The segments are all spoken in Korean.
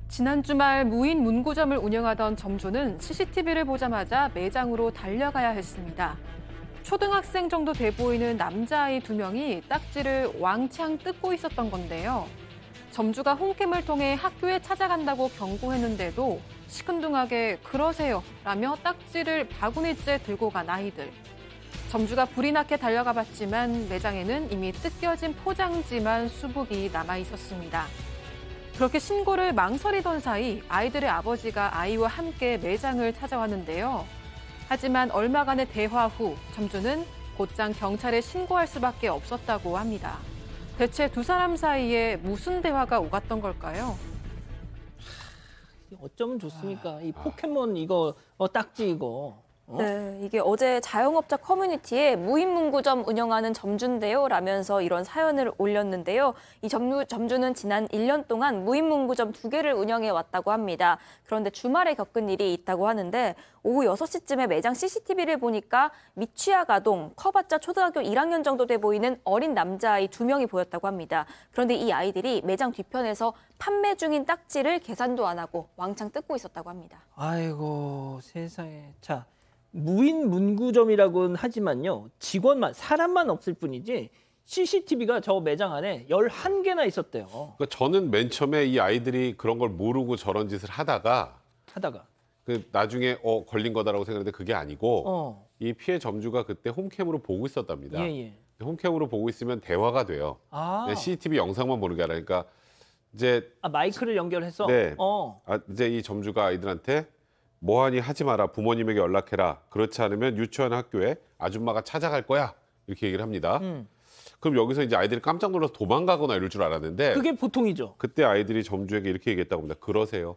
지난 주말 무인 문구점을 운영하던 점주는 CCTV를 보자마자 매장으로 달려가야 했습니다. 초등학생 정도 돼 보이는 남자아이 2명이 딱지를 왕창 뜯고 있었던 건데요. 점주가 홈캠을 통해 학교에 찾아간다고 경고했는데도 시큰둥하게 그러세요 라며 딱지를 바구니째 들고 간 아이들. 점주가 불이 나게 달려가 봤지만 매장에는 이미 뜯겨진 포장지만 수북이 남아 있었습니다. 그렇게 신고를 망설이던 사이 아이들의 아버지가 아이와 함께 매장을 찾아왔는데요. 하지만 얼마간의 대화 후 점주는 곧장 경찰에 신고할 수밖에 없었다고 합니다. 대체 두 사람 사이에 무슨 대화가 오갔던 걸까요? 어쩌면 좋습니까? 이 포켓몬 이거 딱지 이거. 네, 이게 어제 자영업자 커뮤니티에 무인 문구점 운영하는 점주인데요 라면서 이런 사연을 올렸는데요. 이 점주는 지난 1년 동안 무인 문구점 2개를 운영해 왔다고 합니다. 그런데 주말에 겪은 일이 있다고 하는데 오후 6시쯤에 매장 CCTV를 보니까 미취학 아동, 커봤자 초등학교 1학년 정도 돼 보이는 어린 남자아이 2명이 보였다고 합니다. 그런데 이 아이들이 매장 뒤편에서 판매 중인 딱지를 계산도 안 하고 왕창 뜯고 있었다고 합니다. 아이고 세상에. 자. 무인 문구점이라고는 하지만요. 직원만, 사람만 없을 뿐이지 CCTV가 저 매장 안에 11개나 있었대요. 그러니까 저는 맨 처음에 이 아이들이 그런 걸 모르고 저런 짓을 하다가 나중에 걸린 거다라고 생각했는데 그게 아니고 이 피해 점주가 그때 홈캠으로 보고 있었답니다. 예. 홈캠으로 보고 있으면 대화가 돼요. CCTV 영상만 보는 게 아니라 그러니까 이제 마이크를 연결해서 네. 이제 이 점주가 아이들한테 뭐하니 하지 마라. 부모님에게 연락해라. 그렇지 않으면 유치원 학교에 아줌마가 찾아갈 거야. 이렇게 얘기를 합니다. 그럼 여기서 이제 아이들이 깜짝 놀라서 도망가거나 이럴 줄 알았는데 그게 보통이죠. 그때 아이들이 점주에게 이렇게 얘기했다고 합니다. 그러세요.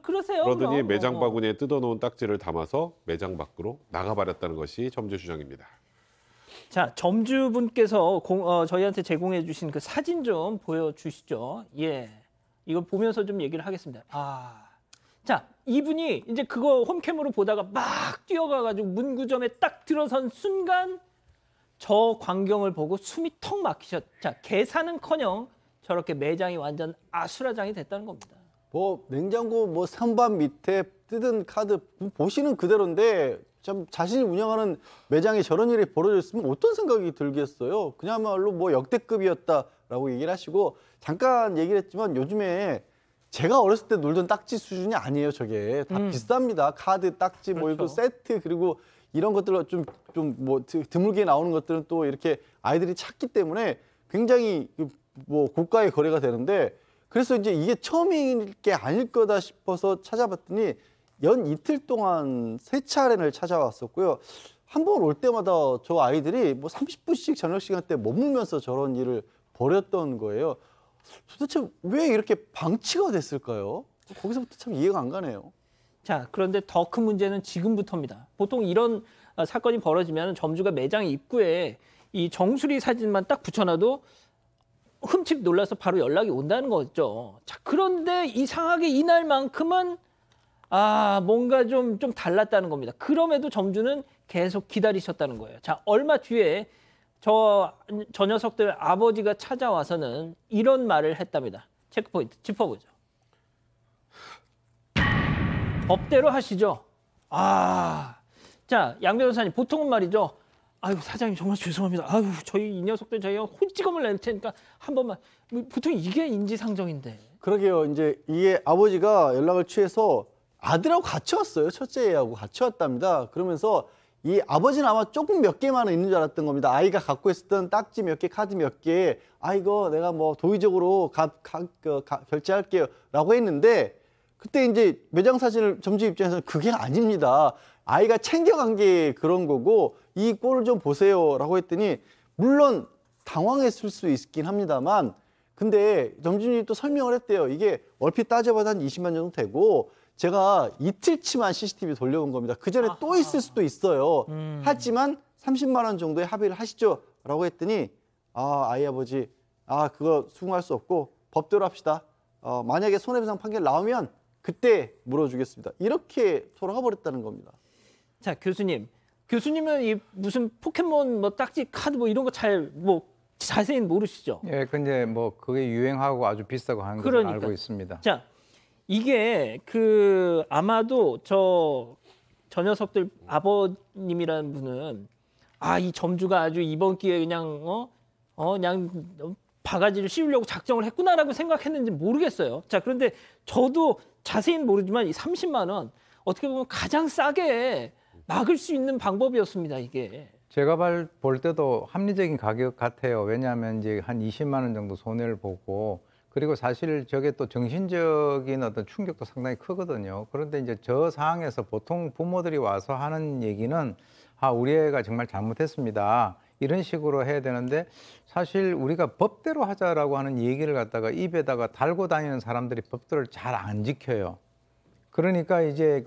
그러세요. 그러더니 그럼. 매장 바구니에 뜯어놓은 딱지를 담아서 매장 밖으로 나가버렸다는 것이 점주 주장입니다. 자, 점주분께서 저희한테 제공해 주신 그 사진 좀 보여주시죠. 예, 이걸 보면서 좀 얘기를 하겠습니다. 자, 이분이 이제 그거 홈캠으로 보다가 막 뛰어가가지고 문구점에 딱 들어선 순간 저 광경을 보고 숨이 턱 막히셨. 자, 계산은커녕 저렇게 매장이 완전 아수라장이 됐다는 겁니다. 뭐 냉장고 선반 밑에 뜯은 카드 보시는 그대로인데 참 자신이 운영하는 매장에 저런 일이 벌어졌으면 어떤 생각이 들겠어요? 그야말로 역대급이었다라고 얘기를 하시고 잠깐 얘기를 했지만 요즘에 제가 어렸을 때 놀던 딱지 수준이 아니에요, 저게. 다 비쌉니다. 카드, 딱지, 그렇죠. 이거 세트, 그리고 이런 것들로 좀 드물게 나오는 것들은 또 이렇게 아이들이 찾기 때문에 굉장히 고가의 거래가 되는데 그래서 이제 이게 처음일 게 아닐 거다 싶어서 찾아봤더니 연 이틀 동안 3차례를 찾아왔었고요. 한 번 올 때마다 저 아이들이 30분씩 저녁 시간 때 머물면서 저런 일을 벌였던 거예요. 도대체 왜 이렇게 방치가 됐을까요? 거기서부터 참 이해가 안 가네요. 자, 그런데 더 큰 문제는 지금부터입니다. 보통 이런 사건이 벌어지면 점주가 매장 입구에 이 정수리 사진만 딱 붙여놔도 흠칫 놀라서 바로 연락이 온다는 거죠. 자, 그런데 이상하게 이날만큼은 뭔가 좀 달랐다는 겁니다. 그럼에도 점주는 계속 기다리셨다는 거예요. 자, 얼마 뒤에 저 녀석들 아버지가 찾아와서는 이런 말을 했답니다. 체크포인트 짚어보죠. 법대로 하시죠. 자, 양 변호사님, 보통은 말이죠. 아이고, 사장님 정말 죄송합니다. 아이고, 저희 이 녀석들 저희가 혼찌검을 낼 테니까 한 번만. 보통 이게 인지상정인데. 그러게요. 이제 이게 아버지가 연락을 취해서 아들하고 같이 왔어요. 첫째 애하고 같이 왔답니다. 그러면서 이 아버지는 아마 조금 몇 개만 있는 줄 알았던 겁니다. 아이가 갖고 있었던 딱지 몇 개, 카드 몇 개, 이거 내가 도의적으로 결제할게요 라고 했는데 그때 이제 매장 사진을 점주 입장에서는 그게 아닙니다. 아이가 챙겨간 게 그런 거고 이 꼴을 좀 보세요 라고 했더니 물론 당황했을 수 있긴 합니다만 근데 점주님이 또 설명을 했대요. 이게 얼핏 따져봐도 한 20만 정도 되고 제가 이틀치만 CCTV 돌려본 겁니다. 그 전에 또 있을 수도 있어요. 하지만 30만 원 정도의 합의를 하시죠 라고 했더니 아이 아버지 그거 수긍할 수 없고 법대로 합시다. 만약에 손해배상 판결 나오면 그때 물어주겠습니다. 이렇게 돌아가 버렸다는 겁니다. 자, 교수님은 이 무슨 포켓몬 딱지 카드 이런 거 잘 자세히는 모르시죠? 예, 근데 뭐 그게 유행하고 아주 비싸고 하는 걸 그러니까. 알고 있습니다. 자, 이게 아마도 저 녀석들 아버님이라는 분은 이 점주가 아주 이번 기회에 그냥 그냥 바가지를 씌우려고 작정을 했구나라고 생각했는지 모르겠어요. 자, 그런데 저도 자세히는 모르지만 이 30만 원 어떻게 보면 가장 싸게 막을 수 있는 방법이었습니다, 이게. 제가 볼 때도 합리적인 가격 같아요. 왜냐하면 이제 한 20만 원 정도 손해를 보고, 그리고 사실 저게 또 정신적인 어떤 충격도 상당히 크거든요. 그런데 이제 저 상황에서 보통 부모들이 와서 하는 얘기는 우리 애가 정말 잘못했습니다. 이런 식으로 해야 되는데, 사실 우리가 법대로 하자라고 하는 얘기를 갖다가 입에다가 달고 다니는 사람들이 법들을 잘 안 지켜요. 그러니까 이제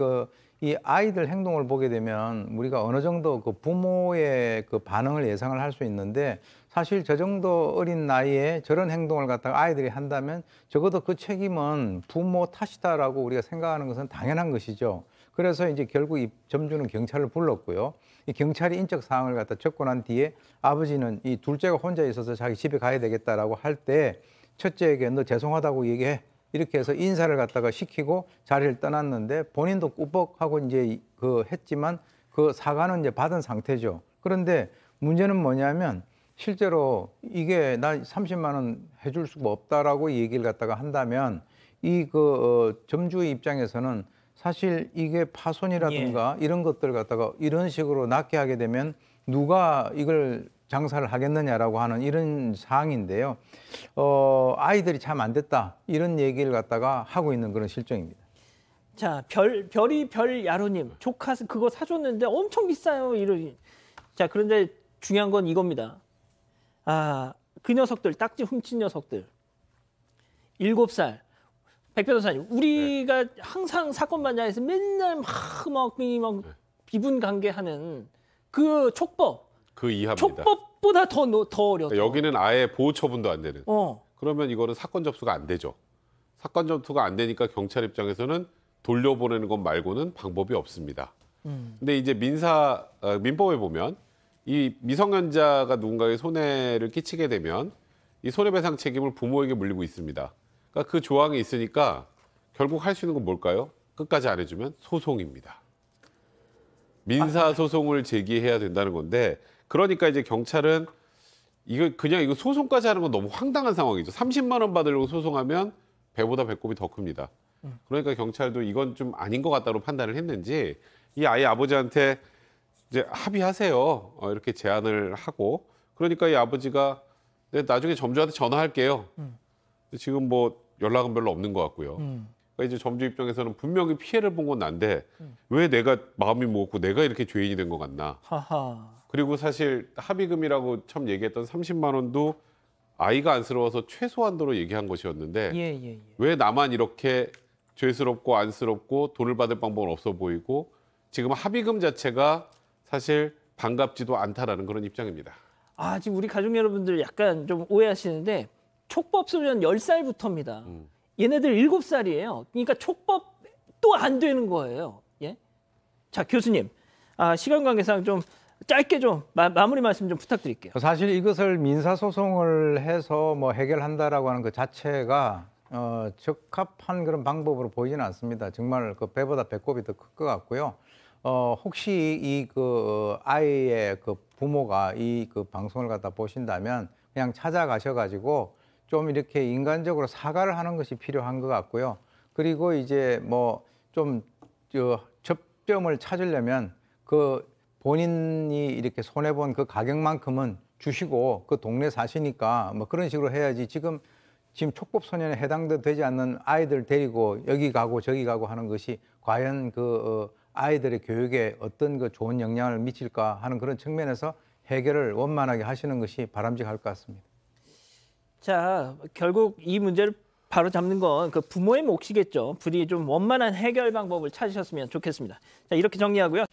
이 아이들 행동을 보게 되면 우리가 어느 정도 그 부모의 그 반응을 예상을 할 수 있는데, 사실 저 정도 어린 나이에 저런 행동을 갖다가 아이들이 한다면 적어도 그 책임은 부모 탓이다라고 우리가 생각하는 것은 당연한 것이죠. 그래서 이제 결국 이 점주는 경찰을 불렀고요. 이 경찰이 인적 사항을 갖다 접근한 뒤에 아버지는 이 둘째가 혼자 있어서 자기 집에 가야 되겠다라고 할 때 첫째에게 너 죄송하다고 얘기해. 이렇게 해서 인사를 갖다가 시키고 자리를 떠났는데, 본인도 꾸벅하고 이제 했지만 그 사과는 이제 받은 상태죠. 그런데 문제는 뭐냐면, 실제로 이게 나 30만 원 해줄 수가 없다라고 얘기를 갖다가 한다면 이 점주 입장에서는 사실 이게 파손이라든가 이런 것들 갖다가 이런 식으로 낫게 하게 되면 누가 이걸 장사를 하겠느냐라고 하는 이런 사항인데요. 아이들이 참 안 됐다, 이런 얘기를 갖다가 하고 있는 그런 실정입니다. 자, 야로님, 조카 그거 사줬는데 엄청 비싸요. 자, 그런데 중요한 건 이겁니다. 그 녀석들, 딱지 훔친 녀석들, 7살. 백 변호사님, 우리가 항상 사건 반장에서 맨날 막 비분 관계하는 그 촉법. 그 이하입니다. 촉법보다 더 어려워. 여기는 아예 보호 처분도 안 되는. 그러면 이거는 사건 접수가 안 되죠. 사건 접수가 안 되니까 경찰 입장에서는 돌려보내는 것 말고는 방법이 없습니다. 근데 이제 민법에 보면 이 미성년자가 누군가에게 손해를 끼치게 되면 이 손해배상 책임을 부모에게 물리고 있습니다. 그러니까 그 조항이 있으니까 결국 할 수 있는 건 뭘까요? 끝까지 안 해주면 소송입니다. 민사 소송을 제기해야 된다는 건데, 그러니까 이제 경찰은 이거 소송까지 하는 건 너무 황당한 상황이죠. 30만 원 받으려고 소송하면 배보다 배꼽이 더 큽니다. 그러니까 경찰도 이건 좀 아닌 것 같다고 판단을 했는지 이 아이 아버지한테 이제 합의하세요, 이렇게 제안을 하고, 그러니까 이 아버지가 나중에 점주한테 전화할게요. 지금 뭐 연락은 별로 없는 것 같고요. 그러니까 이제 점주 입장에서는 분명히 피해를 본 건 난데 왜 내가 마음이 무겁고 내가 이렇게 죄인이 된 것 같나. 그리고 사실 합의금이라고 처음 얘기했던 30만 원도 아이가 안쓰러워서 최소한도로 얘기한 것이었는데 왜 나만 이렇게 죄스럽고 안쓰럽고 돈을 받을 방법은 없어 보이고 지금 합의금 자체가 사실 반갑지도 않다라는 그런 입장입니다. 지금 우리 가족 여러분들 약간 좀 오해하시는데, 촉법 소년 10살부터입니다. 얘네들 7살이에요. 그러니까 촉법도 안 되는 거예요. 예? 자, 교수님, 시간 관계상 좀 짧게 좀 마무리 말씀 좀 부탁드릴게요. 사실 이것을 민사소송을 해서 뭐 해결한다라고 하는 그 자체가 적합한 그런 방법으로 보이지는 않습니다. 정말 그 배보다 배꼽이 더 클 것 같고요. 혹시 이 아이의 그 부모가 이 방송을 갖다 보신다면 그냥 찾아가셔가지고 좀 이렇게 인간적으로 사과를 하는 것이 필요한 것 같고요. 그리고 이제 뭐 좀 접점을 찾으려면 그 본인이 이렇게 손해본 그 가격만큼은 주시고 그 동네 사시니까 뭐 그런 식으로 해야지, 지금 촉법 소년에 해당도 되지 않는 아이들 데리고 여기 가고 저기 가고 하는 것이 과연 아이들의 교육에 어떤 그 좋은 영향을 미칠까 하는 그런 측면에서 해결을 원만하게 하시는 것이 바람직할 것 같습니다. 자, 결국 이 문제를 바로 잡는 건 그 부모의 몫이겠죠. 부디 좀 원만한 해결 방법을 찾으셨으면 좋겠습니다. 자, 이렇게 정리하고요.